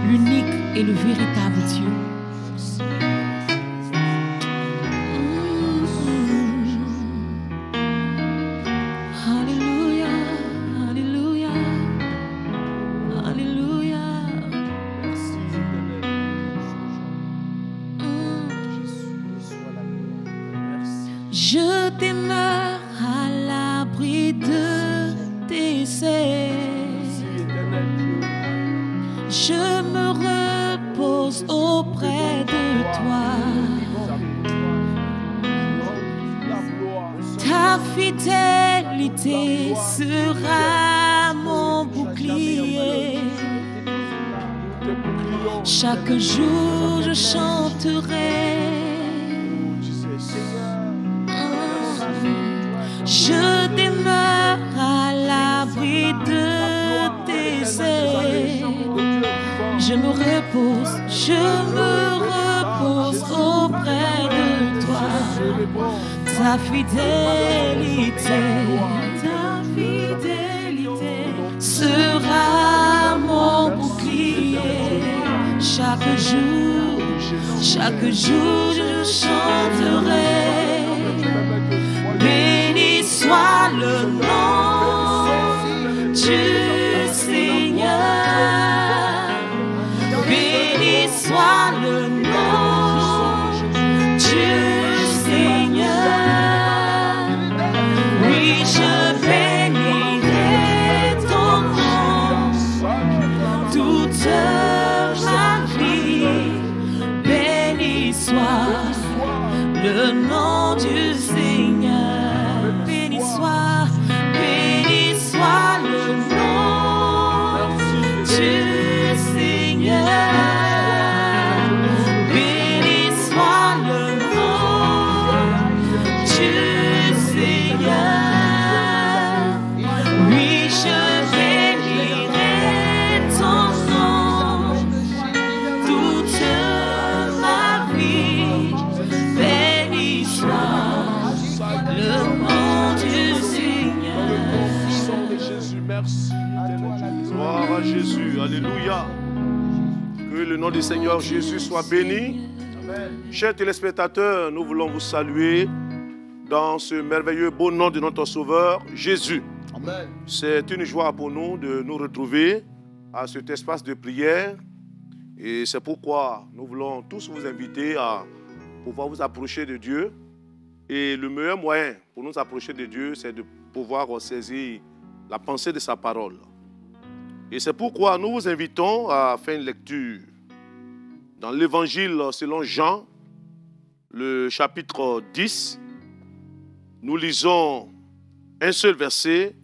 l'unique et le véritable Dieu. Alléluia, alléluia, alléluia. Je demeure à l'abri de tes ailes. Je me repose auprès de toi. Ta fidélité sera mon bouclier. Chaque jour je chanterai. Je demeure à l'abri de tes ailes. Je me repose auprès de toi. Ta fidélité sera mon bouclier. Chaque jour je chanterai. Béni soit le nom du Seigneur. Béni soit le nom du Seigneur. Oui, je bénirai ton nom toute ma vie. Béni soit le nom du Seigneur. Béni soit le nom du Seigneur. Béni soit le nom du Seigneur. Oui, je bénirai ton nom toute ma vie. Béni soit le nom du Seigneur. Merci. Gloire à Jésus. Alléluia. Que le nom du Seigneur Jésus soit béni. Amen. Chers téléspectateurs, nous voulons vous saluer dans ce merveilleux beau nom de notre Sauveur, Jésus. C'est une joie pour nous de nous retrouver à cet espace de prière. Et c'est pourquoi nous voulons tous vous inviter à pouvoir vous approcher de Dieu. Et le meilleur moyen pour nous approcher de Dieu, c'est de pouvoir saisir la pensée de sa parole. Et c'est pourquoi nous vous invitons à faire une lecture dans l'évangile selon Jean, le chapitre 10. Nous lisons un seul verset,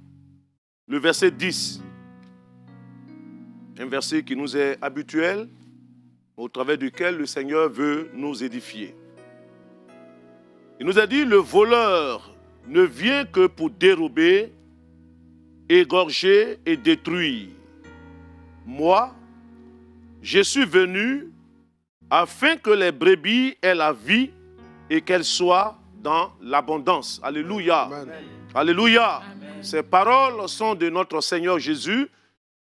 le verset 10. Un verset qui nous est habituel, au travers duquel le Seigneur veut nous édifier. Il nous a dit, le voleur ne vient que pour dérober, égorger et détruire. Moi, je suis venu afin que les brebis aient la vie et qu'elles soient dans l'abondance. Alléluia. Amen. Alléluia. Amen. Ces paroles sont de notre Seigneur Jésus.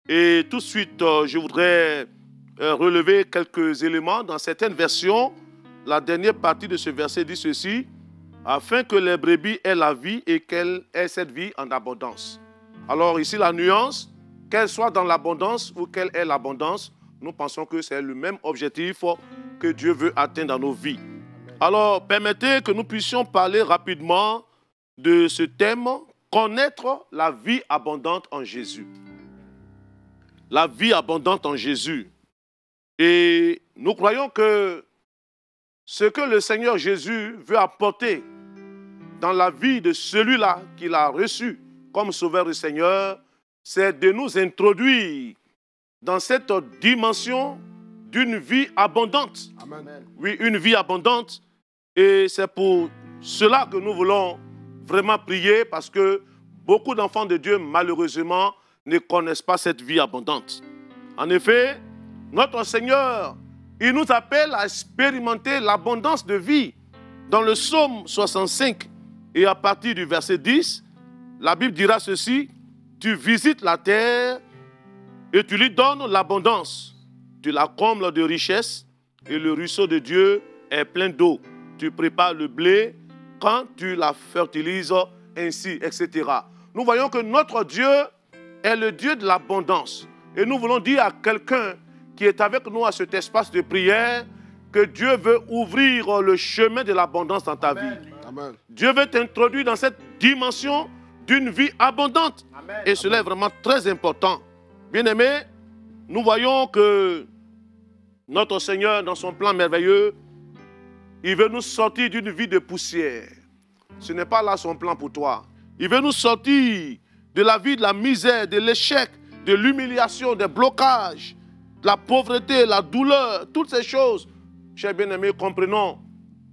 Et tout de suite, je voudrais relever quelques éléments. Dans certaines versions, la dernière partie de ce verset dit ceci, afin que les brebis aient la vie et qu'elles aient cette vie en abondance. Alors ici, la nuance, qu'elle soit dans l'abondance ou qu'elle ait l'abondance, nous pensons que c'est le même objectif que Dieu veut atteindre dans nos vies. Alors, permettez que nous puissions parler rapidement de ce thème, connaître la vie abondante en Jésus. La vie abondante en Jésus. Et nous croyons que ce que le Seigneur Jésus veut apporter dans la vie de celui-là qu'il a reçu comme Sauveur et Seigneur, c'est de nous introduire dans cette dimension d'une vie abondante. Amen. Oui, une vie abondante. Et c'est pour cela que nous voulons vraiment prier, parce que beaucoup d'enfants de Dieu, malheureusement, ne connaissent pas cette vie abondante. En effet, notre Seigneur, il nous appelle à expérimenter l'abondance de vie. Dans le psaume 65 et à partir du verset 10, la Bible dira ceci, « Tu visites la terre et tu lui donnes l'abondance. tu la combles de richesses et le ruisseau de Dieu est plein d'eau. Tu prépares le blé quand tu la fertilises ainsi, etc. Nous voyons que notre Dieu est le Dieu de l'abondance. Et nous voulons dire à quelqu'un qui est avec nous à cet espace de prière que Dieu veut ouvrir le chemin de l'abondance dans ta vie. Amen. Dieu veut t'introduire dans cette dimension d'une vie abondante. Amen. Et cela est vraiment très important. Bien-aimés, nous voyons que notre Seigneur, dans son plan merveilleux, il veut nous sortir d'une vie de poussière. Ce n'est pas là son plan pour toi. Il veut nous sortir de la vie de la misère, de l'échec, de l'humiliation, des blocages, de la pauvreté, la douleur, toutes ces choses. Chers bien-aimés, comprenons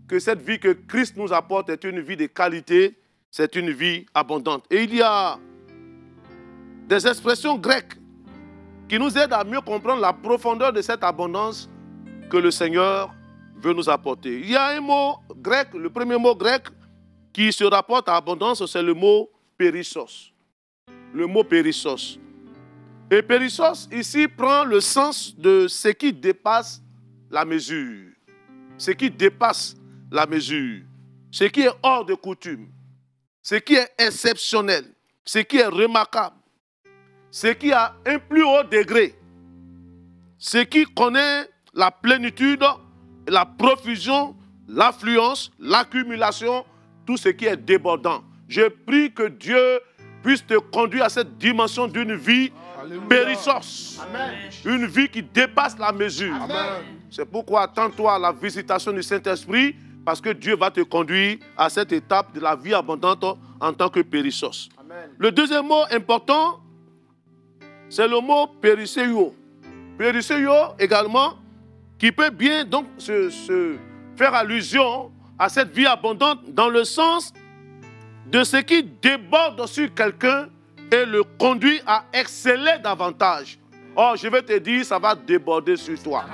que cette vie que Christ nous apporte est une vie de qualité, c'est une vie abondante. Et il y a des expressions grecques qui nous aident à mieux comprendre la profondeur de cette abondance que le Seigneur veut nous apporter. Il y a un mot grec, le premier mot grec qui se rapporte à abondance, c'est le mot périssos. Le mot périssos. Et périssos, ici, prend le sens de ce qui dépasse la mesure. Ce qui dépasse la mesure. Ce qui est hors de coutume. Ce qui est exceptionnel. Ce qui est remarquable. Ce qui a un plus haut degré. Ce qui connaît la plénitude, la profusion, l'affluence, l'accumulation, tout ce qui est débordant. Je prie que Dieu puisse te conduire à cette dimension d'une vie périssos. Une vie qui dépasse la mesure. C'est pourquoi attends-toi à la visitation du Saint-Esprit, parce que Dieu va te conduire à cette étape de la vie abondante en tant que périssos. Le deuxième mot important, c'est le mot périseio. Périseio également, qui peut bien donc se faire allusion à cette vie abondante dans le sens de ce qui déborde sur quelqu'un et le conduit à exceller davantage. Oh, je vais te dire, ça va déborder sur toi.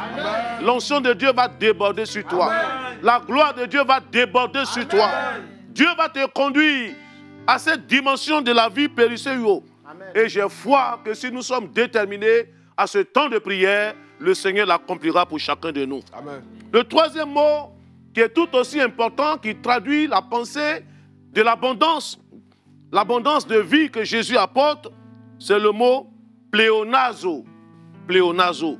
L'onction de Dieu va déborder sur toi. Amen. La gloire de Dieu va déborder Amen. Sur toi. Dieu va te conduire à cette dimension de la vie périsseio. Et j'ai foi que si nous sommes déterminés à ce temps de prière, le Seigneur l'accomplira pour chacun de nous. Amen. Le troisième mot, qui est tout aussi important, qui traduit la pensée de l'abondance de vie que Jésus apporte, c'est le mot pléonazo. Pléonazo.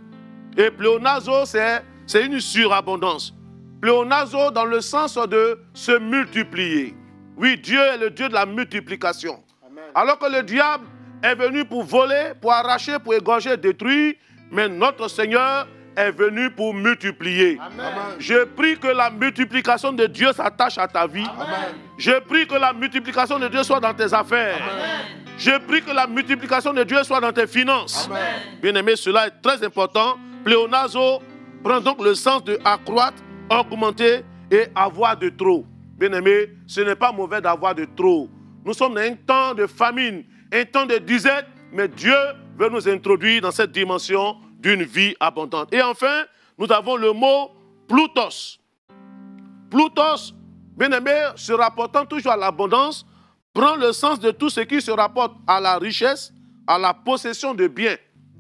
Et pléonazo, c'est une surabondance. Pléonazo dans le sens de se multiplier. Oui, Dieu est le Dieu de la multiplication. Amen. Alors que le diable est venu pour voler, pour arracher, pour égorger, détruire, mais notre Seigneur est venu pour multiplier. Amen. Je prie que la multiplication de Dieu s'attache à ta vie. Amen. Je prie que la multiplication de Dieu soit dans tes affaires. Amen. Je prie que la multiplication de Dieu soit dans tes finances. Bien-aimé, cela est très important. Pléonazo prend donc le sens de accroître, augmenter et avoir de trop. Bien-aimé, ce n'est pas mauvais d'avoir de trop. Nous sommes dans un temps de famine, un temps de disette, mais Dieu veut nous introduire dans cette dimension d'une vie abondante. Et enfin, nous avons le mot Plutos. Plutos, bien-aimé, se rapportant toujours à l'abondance, prend le sens de tout ce qui se rapporte à la richesse, à la possession de biens.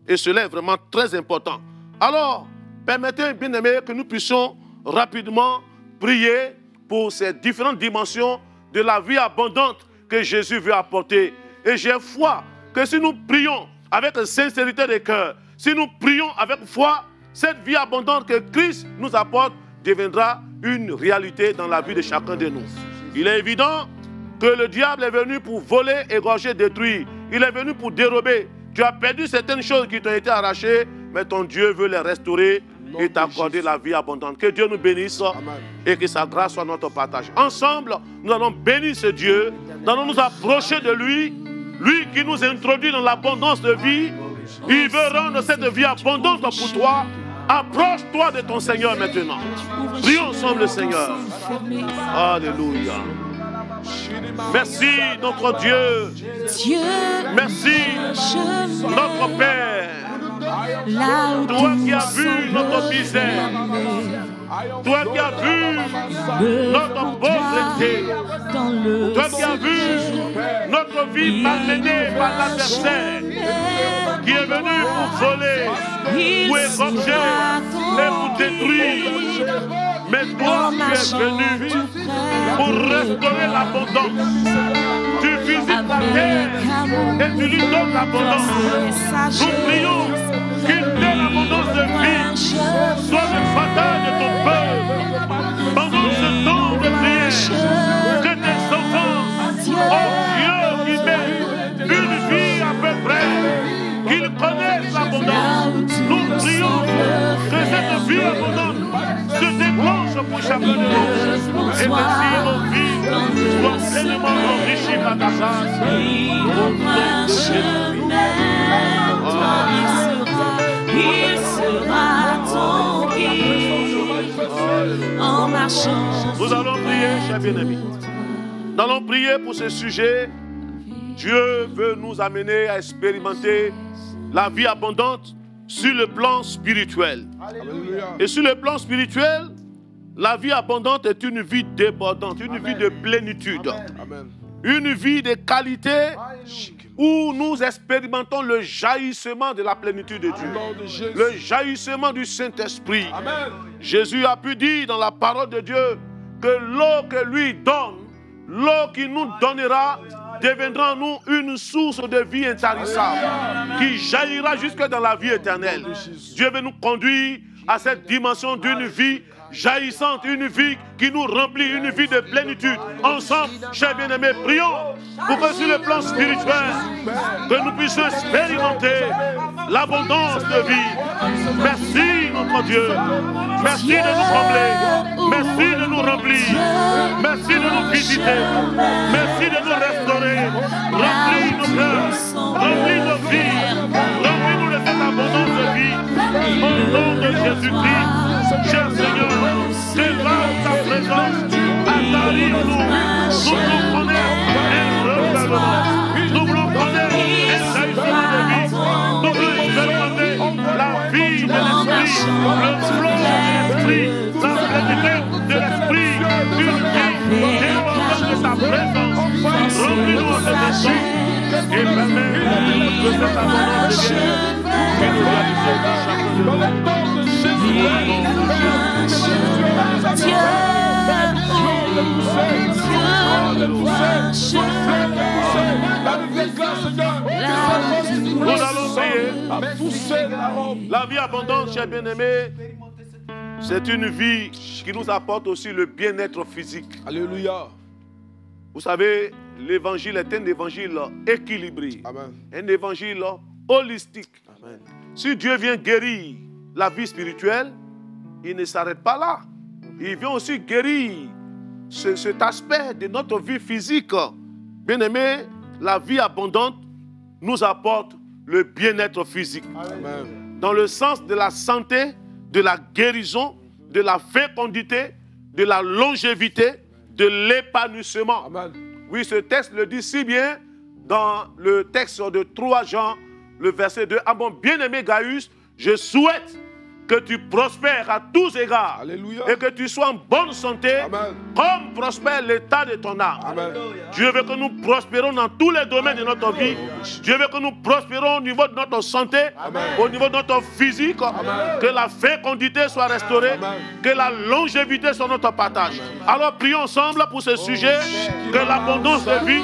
Et cela est vraiment très important. Alors, permettez, bien-aimés, que nous puissions rapidement prier pour ces différentes dimensions de la vie abondante que Jésus veut apporter. Et j'ai foi que si nous prions avec sincérité de cœur, si nous prions avec foi, cette vie abondante que Christ nous apporte deviendra une réalité dans la vie de chacun de nous. Il est évident que le diable est venu pour voler, égorger, détruire. Il est venu pour dérober. Tu as perdu certaines choses qui t'ont été arrachées, mais ton Dieu veut les restaurer et t'accorder la vie abondante. Que Dieu nous bénisse. Amen. Et que sa grâce soit notre partage. Ensemble, nous allons bénir ce Dieu. Nous allons nous approcher de lui. Lui qui nous introduit dans l'abondance de vie. Il veut rendre cette vie abondante pour toi. Approche-toi de ton Seigneur maintenant. Prions ensemble le Seigneur. Alléluia. Merci notre Dieu. Merci notre Père. Toi qui as vu notre misère. Toi qui as vu notre pauvreté. Toi qui as vu notre vie malmenée par l'adversaire. qui est venu pour voler, pour égorger et pour détruire. Mais toi, tu es venu pour restaurer l'abondance. Tu visites la terre et tu lui donnes l'abondance. Nous prions qu'une telle abondance de vie soit le fatal de ton peuple. Pendant ce temps de prière, que tes enfants, oh Dieu, qui mènent une vie à peu près, qu'ils connaissent l'abondance. Nous prions que cette vie abondante se déclenche pour chacun de nous. Et merci nos vies soient pleinement enrichies par ta grâce. Il sera ton guide en marchant. Nous allons prier, chers bien-aimés. Nous allons prier pour ce sujet. Dieu veut nous amener à expérimenter la vie abondante sur le plan spirituel. Alléluia. Et sur le plan spirituel, la vie abondante est une vie débordante, une vie de plénitude. Amen. Une vie de qualité où nous expérimentons le jaillissement de la plénitude de Dieu. Le jaillissement du Saint-Esprit. Jésus a pu dire dans la parole de Dieu que l'eau que lui donne, l'eau qu'il nous donnera, deviendra en nous une source de vie intarissable qui jaillira jusque dans la vie éternelle. Dieu veut nous conduire à cette dimension d'une vie jaillissante, une vie qui nous remplit, une vie de plénitude. Ensemble, chers bien-aimés, prions pour que sur le plan spirituel, que nous puissions expérimenter l'abondance de vie. Merci notre Dieu. Merci de nous combler. Merci de nous remplir. Merci de nous visiter. Merci de nous restaurer. Remplis nos cœurs. Remplis nos vies. Remplis-nous de cette abondance de vie. Au nom de Jésus-Christ, cher Seigneur, devant ta présence, attarde-nous. Nous voulons connaître un renouvellement. Nous voulons connaître un jaillissement de vie. Nous voulons expérimenter la vie de l'esprit, le flot de l'esprit, la plénitude de l'esprit, une vie débordante de ta présence. Remplis-nous de cet esprit et permets que cette abondance de nous réaliser dans chaque jour. Nous allons prier. La vie abondante, chers bien-aimés, c'est une vie qui nous apporte aussi le bien-être physique. Alléluia. Vous savez, l'évangile est un évangile équilibré. Amen. Un évangile holistique. Amen. Si Dieu vient guérir la vie spirituelle, il ne s'arrête pas là. Il vient aussi guérir cet aspect de notre vie physique. Bien-aimé, la vie abondante nous apporte le bien-être physique. Amen. Dans le sens de la santé, de la guérison, de la fécondité, de la longévité, de l'épanouissement. Amen. Oui, ce texte le dit si bien dans le texte de 3 Jean, le verset 2. « À mon bien-aimé Gaius, je souhaite que tu prospères à tous égards. Alléluia. Et que tu sois en bonne santé. Amen. Comme prospère l'état de ton âme. Amen. Dieu veut que nous prospérons dans tous les domaines de notre vie. Dieu veut que nous prospérons au niveau de notre santé. Amen. Au niveau de notre physique. Amen. Que la fécondité soit restaurée. Amen. Que la longévité soit notre partage. Alors prions ensemble pour ce sujet. Que l'abondance de vie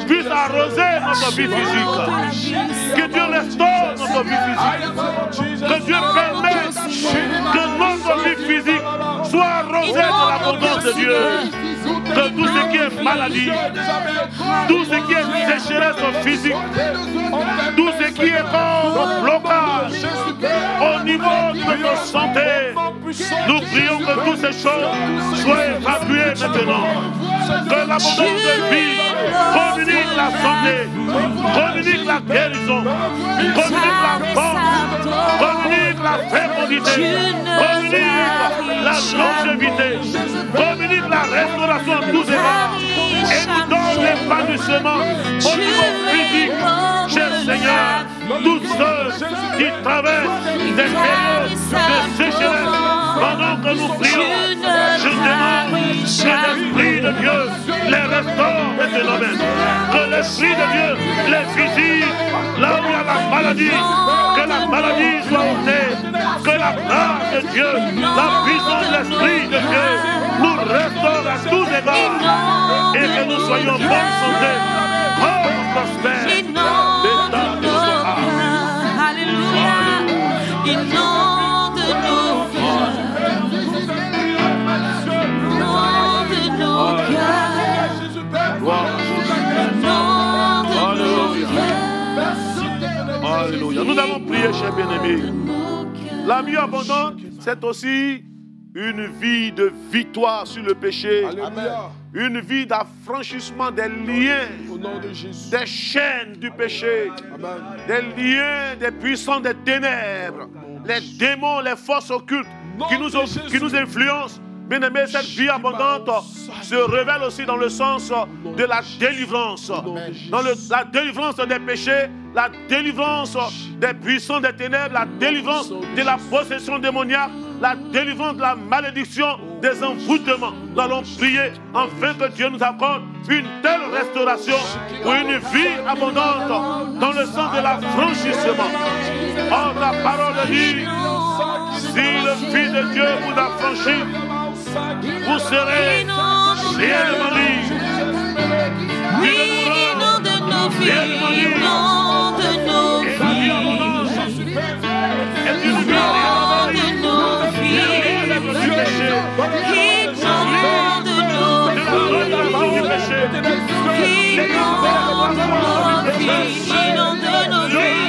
puisse arroser notre vie physique. Que Dieu restaure notre vie physique. Que Dieu permette que notre vie physique soit arrosée de l'abondance de Dieu. Que tout ce qui est maladie, tout ce qui est sécheresse physique, tout ce qui est comme blocage au niveau de notre santé, nous prions que toutes ces choses soient évacuées maintenant. Que l'abondance de vie communique la santé, communique la guérison, communique la force, communique la fécondité, communique la longévité, communique la restauration en tous égards et nous donne l'épanouissement au niveau physique. Cher Seigneur, tous ceux qui traversent des périodes de sécheresse pendant que nous prions, je demande que l'Esprit de Dieu les restaure de tes domaines. Que l'Esprit de Dieu les visite là où il y a la maladie. Que la maladie soit ôtée. Que la grâce de Dieu, la puissance de l'Esprit de Dieu nous restaure à tous égards. Et que nous soyons en bonne santé. Oh, nous prospère. L'état de notre âme. Alléluia. Inonde nos cœurs. Inonde nos cœurs. Alléluia. Nous allons prier, chers bien-aimés. La vie abondante, c'est aussi une vie de victoire sur le péché. Alléluia. Une vie d'affranchissement des liens, Au nom de Jésus. des chaînes du péché, Amen. des liens des puissants des ténèbres, les démons, les forces occultes qui nous influencent. Bien-aimé, cette vie abondante se révèle aussi dans le sens de la délivrance. Dans la délivrance des péchés, la délivrance des puissants des ténèbres, la délivrance de la possession démoniaque, la délivrance de la malédiction, des envoûtements. Nous allons prier afin que Dieu nous accorde une telle restauration pour une vie abondante dans le sens de l'affranchissement. Oh, ta parole dit, si le Fils de Dieu vous affranchit, vous serez réellement libres. Inonde nos vies, inonde nos vies. Inonde nos vies. Inonde nos vies. Inonde nos vies. Inonde nos vies. Inonde nos vies.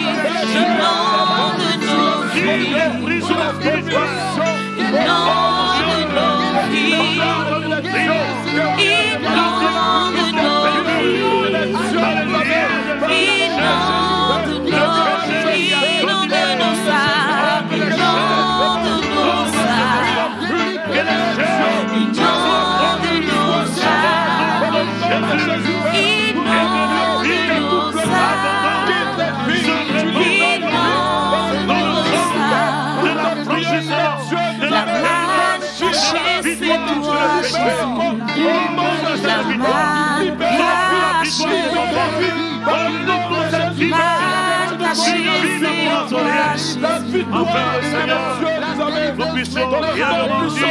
Nous puissions réellement dire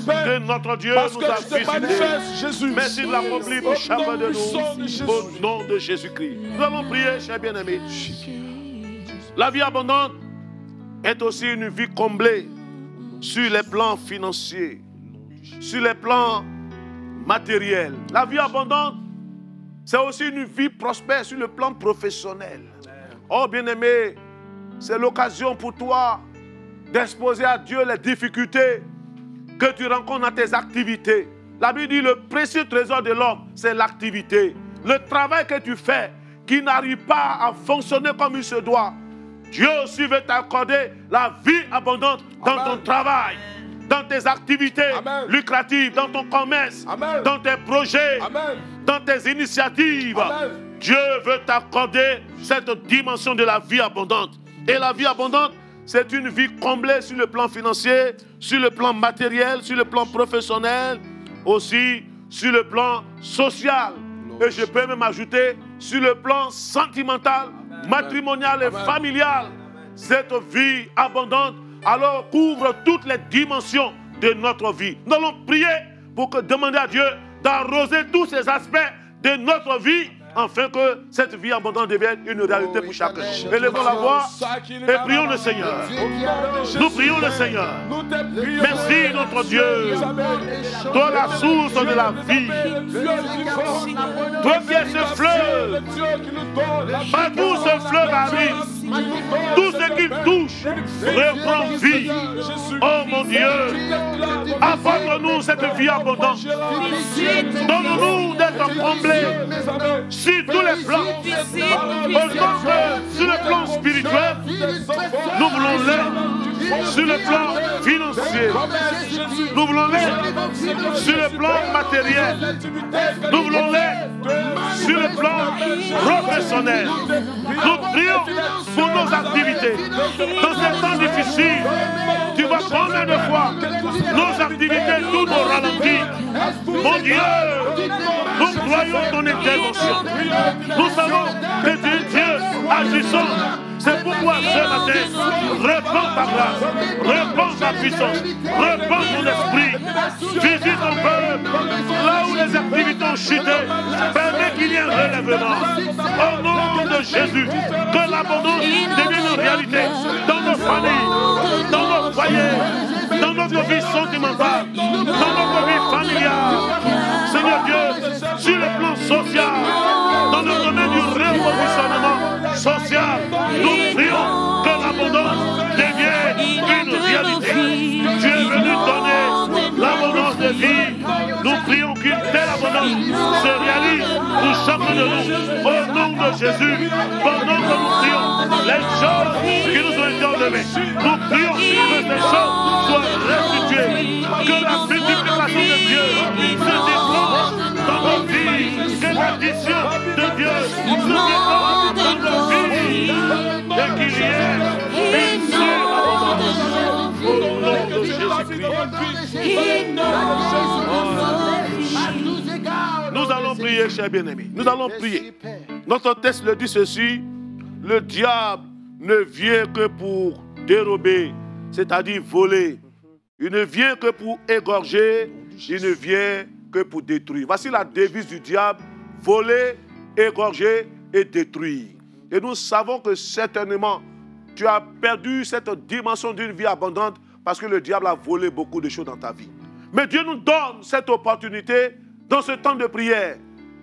que notre Dieu nous a visités. Merci de l'accomplir pour chacun de nous. Au nom de Jésus-Christ. Nous allons prier, chers bien-aimés. La vie abondante est aussi une vie comblée sur les plans financiers, sur les plans matériels. La vie abondante, c'est aussi une vie prospère sur le plan professionnel. Oh bien-aimé, c'est l'occasion pour toi d'exposer à Dieu les difficultés que tu rencontres dans tes activités. La Bible dit le précieux trésor de l'homme, c'est l'activité. Le travail que tu fais, qui n'arrive pas à fonctionner comme il se doit. Dieu aussi veut t'accorder la vie abondante dans ton travail, dans tes activités lucratives, dans ton commerce, dans tes projets, dans tes initiatives. Dieu veut t'accorder cette dimension de la vie abondante. Et la vie abondante, c'est une vie comblée sur le plan financier, sur le plan matériel, sur le plan professionnel, aussi sur le plan social. Et je peux même ajouter sur le plan sentimental, matrimonial et familial. Cette vie abondante alors couvre toutes les dimensions de notre vie. Nous allons prier pour demander à Dieu d'arroser tous ces aspects de notre vie afin que cette vie abondante devienne une réalité pour chacun. Élevons la voix et prions le Seigneur. Nous prions le Seigneur. Merci notre Dieu. Toi la source de la vie. Toi qui es ce fleuve. Partout ce fleuve arrive. Tout ce qu'il touche reprend vie. Oh mon Dieu. Apporte-nous cette vie abondante. Donne-nous d'être comblés sur tous les plans. Autant que sur le plan spirituel, nous voulons-les sur le plan financier. Nous voulons-les sur le plan matériel. Nous voulons-les sur le plan professionnel. Nous prions pour nos activités. Dans ces temps difficiles, tu vois combien de fois nos activités, tout nous ralentit. Mon Dieu, Nous croyons ton intervention. Nous savons que tu es Dieu agissant. C'est pourquoi ce matin, répands ta grâce, répands ta puissance, répands ton esprit. Visite ton peuple, là où les activités ont chuté, permets qu'il y ait un relèvement. Au nom de Jésus, que l'abondance devienne une réalité dans nos familles, dans nos foyers, dans notre vie sentimentale, dans notre vie familiale. Seigneur Dieu, sur le plan social, dans le domaine du repositionnement social, nous prions que l'abondance devienne une réalité. Tu es venu donner l'abondance de vie. Nous prions qu'une telle abondance se réalise pour chacun de nous. Au nom de Jésus, pendant que nous prions les choses qui nous ont été enlevées, nous prions que ces choses soient restituées, que la multiplication de Dieu se déclenche dans nos vies, que l'addition de Dieu se déclenche dans nos vies, et qu'il y ait une seule abondance au nom de Jésus-Christ. Nous allons prier, chers bien-aimés. Nous allons prier. Notre texte le dit ceci: le diable ne vient que pour dérober, c'est-à-dire voler. Il ne vient que pour égorger, il ne vient que pour détruire. Voici la devise du diable: voler, égorger et détruire. Et nous savons que certainement, tu as perdu cette dimension d'une vie abondante parce que le diable a volé beaucoup de choses dans ta vie. Mais Dieu nous donne cette opportunité, dans ce temps de prière,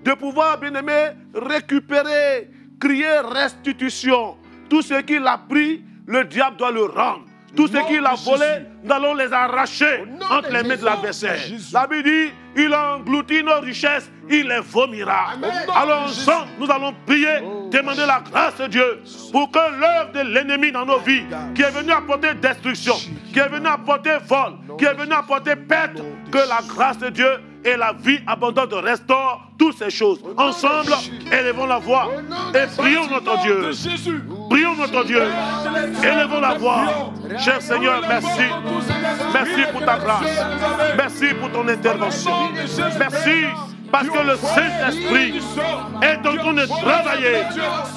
de pouvoir, bien-aimé, récupérer, crier restitution. Tout ce qu'il a pris, le diable doit le rendre. Tout ce qu'il a volé, nous allons les arracher entre les mains de l'adversaire. La Bible dit, il a englouti nos richesses, il les vomira. Alors ensemble, nous allons prier, demander la grâce de Dieu pour que l'œuvre de l'ennemi dans nos vies, qui est venu apporter destruction, qui est venu apporter vol, qui est venu apporter perte, que la grâce de Dieu et la vie abondante restaure toutes ces choses. Ensemble, élevons la voix et prions notre Dieu. Prions notre Dieu. Élevons la voix. Cher Seigneur, merci. Merci pour ta grâce. Merci pour ton intervention. Merci parce que le Saint-Esprit est en train de travailler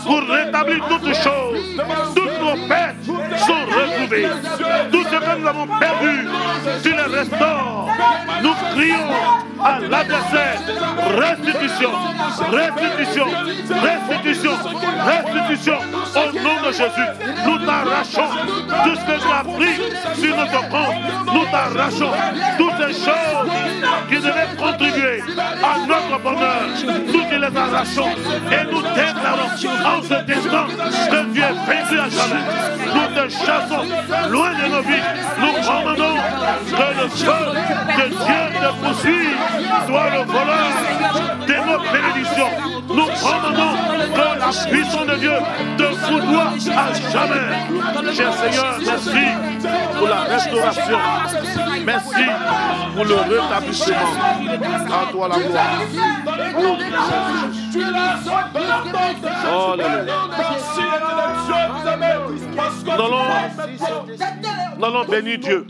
pour rétablir toutes choses. Toutes nos pertes sont retrouvées. Tout ce que nous avons perdu, tu les restaures. Nous crions à l'adversaire: restitution, restitution, restitution, restitution. Au nom de Jésus, nous t'arrachons tout ce que tu as pris sur notre compte. Nous t'arrachons toutes ces choses qui devaient contribuer à notre bonheur. Nous te les arrachons et nous déclarons en ce instant que Dieu est vaincu à jamais. Nous te chassons loin de nos vies. Nous commandons que le feu de Dieu te poursuive, soit le voleur de nos bénédictions. Nous commandons que la puissance de Dieu te foudoie à jamais. Cher Seigneur, merci pour la restauration. Merci pour le rétablissement. À toi la gloire. Oh, nous allons bénir Dieu.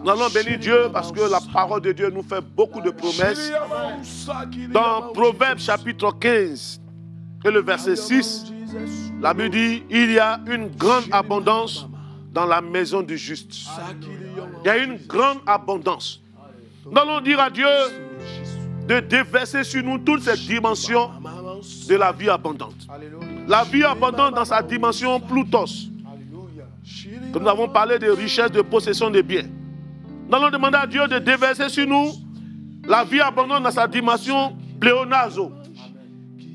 Nous allons bénir Dieu parce que la parole de Dieu nous fait beaucoup de promesses. Dans Proverbes chapitre 15 et le verset 6, la Bible dit: il y a une grande abondance dans la maison du juste. Il y a une grande abondance. Nous allons dire à Dieu de déverser sur nous toutes ces dimensions de la vie abondante. La vie abondante dans sa dimension Plutos. Comme nous avons parlé de richesse, de possession des biens. Nous allons demander à Dieu de déverser sur nous la vie abondante dans sa dimension Pléonazo.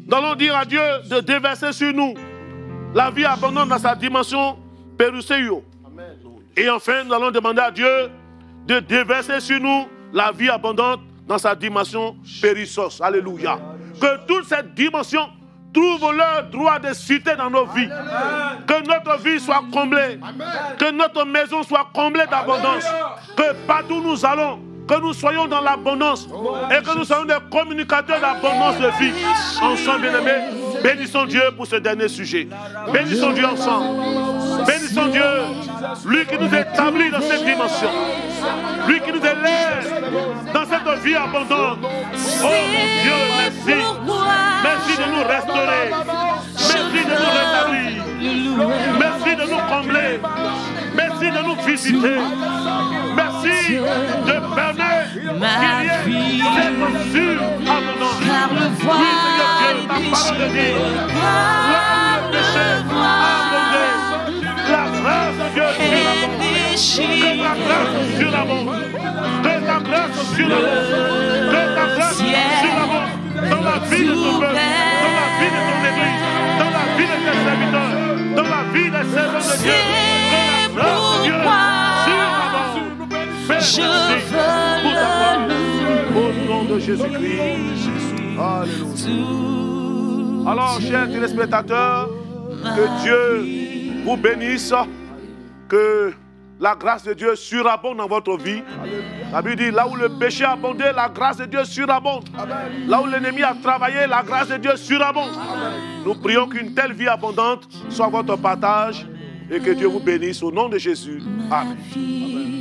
Nous allons dire à Dieu de déverser sur nous la vie abondante dans sa dimension Peruseio. Et enfin, nous allons demander à Dieu de déverser sur nous la vie abondante dans sa dimension Périssos. Alléluia. Que toutes ces dimensions trouvent leur droit de cité dans nos vies. Que notre vie soit comblée. Que notre maison soit comblée d'abondance. Que partout où nous allons, que nous soyons dans l'abondance et que nous soyons des communicateurs d'abondance de vie. Ensemble, bien-aimés, bénissons Dieu pour ce dernier sujet. Bénissons Dieu ensemble. Bénissons Dieu Lui qui nous établit dans cette dimension. Lui qui nous élève dans cette vie abondante. Oh Dieu, merci. Merci de nous restaurer. Merci de nous rétablir. Merci de nous combler. Merci de nous visiter. Merci de permettre qu'il y ait cette surabondance. Car le voile Oui, Seigneur Dieu, ta parole de Dieu. Le péché abondé. La grâce de Dieu surabonde. Que ta grâce surabonde. Que ta grâce surabonde. Que ta grâce surabonde. Dans la vie de ton peuple, dans la vie de ton église, dans la vie de tes serviteurs, dans la vie des servants de Dieu. Que la grâce de Dieu surabonde. Je veux le au nom de Jésus-Christ. Alléluia. Alors, chers téléspectateurs, que Dieu vous bénisse, que la grâce de Dieu surabonde dans votre vie. La Bible dit, là où le péché a abondé, la grâce de Dieu surabonde. Là où l'ennemi a travaillé, la grâce de Dieu surabonde. Nous prions qu'une telle vie abondante soit votre partage et que Dieu vous bénisse au nom de Jésus. Amen.